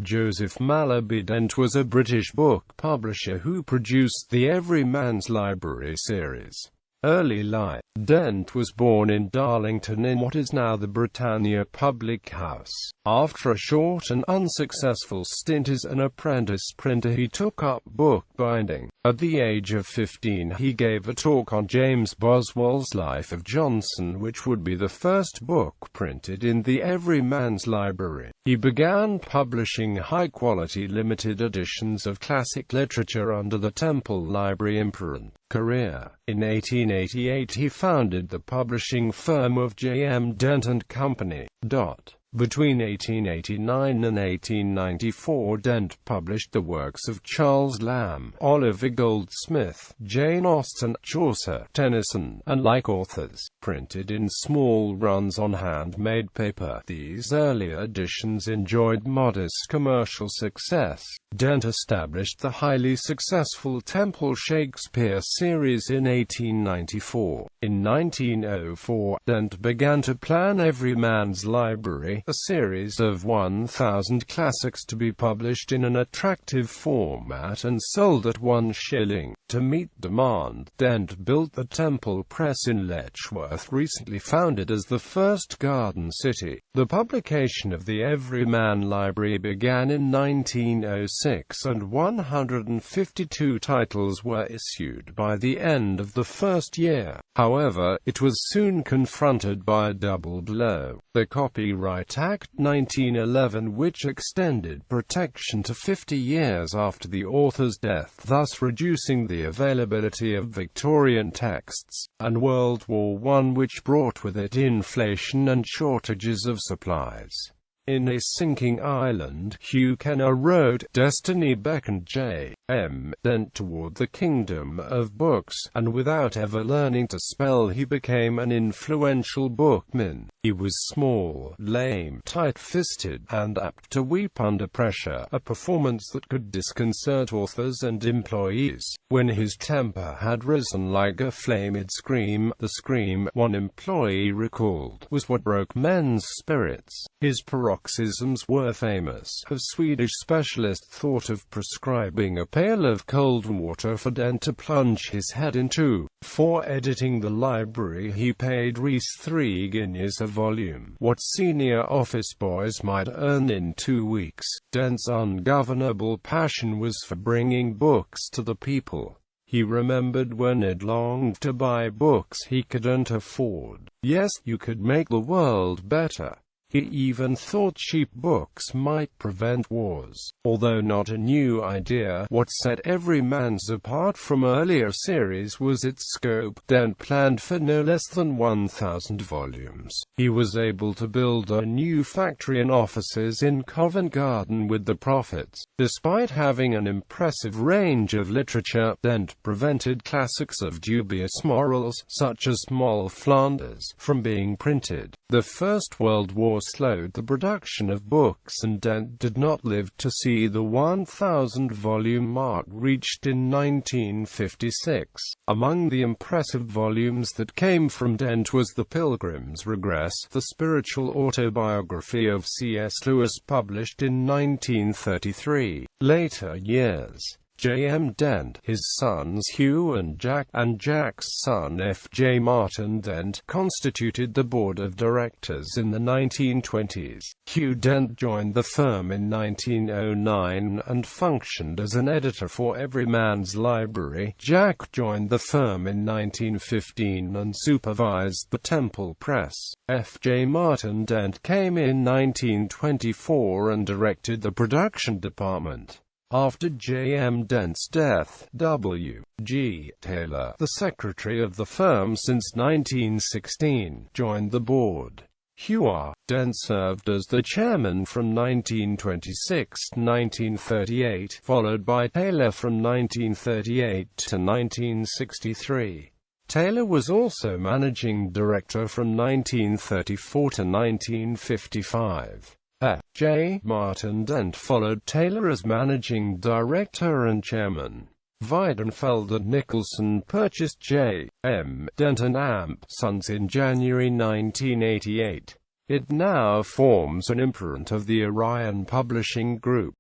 Joseph Malaby Dent was a British book publisher who produced the Everyman's Library series. Early life. Dent was born in Darlington in what is now the Britannia Public House. After a short and unsuccessful stint as an apprentice printer, he took up bookbinding. At the age of 15, he gave a talk on James Boswell's Life of Johnson, which would be the first book printed in the Everyman's Library. He began publishing high-quality limited editions of classic literature under the Temple Library imprint. Career. In 1888 he founded the publishing firm of J.M. Dent and Company. Between 1889 and 1894, Dent published the works of Charles Lamb, Oliver Goldsmith, Jane Austen, Chaucer, Tennyson, and like authors, printed in small runs on handmade paper. These earlier editions enjoyed modest commercial success. Dent established the highly successful Temple Shakespeare series in 1894. In 1904, Dent began to plan Everyman's Library, a series of 1,000 classics to be published in an attractive format and sold at 1 shilling. To meet demand, Dent built the Temple Press in Letchworth, recently founded as the first garden city. The publication of the Everyman Library began in 1906, and 152 titles were issued by the end of the first year. However, it was soon confronted by a double blow: the Copyright Act 1911, which extended protection to 50 years after the author's death, thus reducing the availability of Victorian texts, and World War I, which brought with it inflation and shortages of supplies. In A Sinking Island, Hugh Kenner wrote, "Destiny beckoned J.M. Dent toward the kingdom of books, and without ever learning to spell he became an influential bookman. He was small, lame, tight-fisted, and apt to weep under pressure, a performance that could disconcert authors and employees. When his temper had risen like a flame, he'd scream. The scream," one employee recalled, "was what broke men's spirits. His paroxysms were famous. A Swedish specialist thought of prescribing a pail of cold water for Dent to plunge his head into. For editing the library he paid Rees 3 guineas a volume, what senior office boys might earn in 2 weeks. Dent's ungovernable passion was for bringing books to the people. He remembered when he'd longed to buy books he couldn't afford. Yes, you could make the world better. He even thought cheap books might prevent wars. Although not a new idea, what set Everyman's apart from earlier series was its scope. Dent planned for no less than 1,000 volumes. He was able to build a new factory and offices in Covent Garden with the profits. Despite having an impressive range of literature, Dent prevented classics of dubious morals, such as Moll Flanders, from being printed. The First World War slowed the production of books, and Dent did not live to see the 1,000-volume mark reached in 1956. Among the impressive volumes that came from Dent was The Pilgrim's Regress, the spiritual autobiography of C.S. Lewis, published in 1933. Later years. J.M. Dent, his sons Hugh and Jack, and Jack's son F.J. Martin Dent, constituted the board of directors in the 1920s. Hugh Dent joined the firm in 1909 and functioned as an editor for Everyman's Library. Jack joined the firm in 1915 and supervised the Temple Press. F.J. Martin Dent came in 1924 and directed the production department. After J.M. Dent's death, W.G. Taylor, the secretary of the firm since 1916, joined the board. Hugh R. Dent served as the chairman from 1926 to 1938, followed by Taylor from 1938 to 1963. Taylor was also managing director from 1934 to 1955. J. Martin Dent followed Taylor as managing director and chairman. Weidenfeld and Nicholson purchased J. M. Dent and Amp Sons in January 1988. It now forms an imprint of the Orion Publishing Group.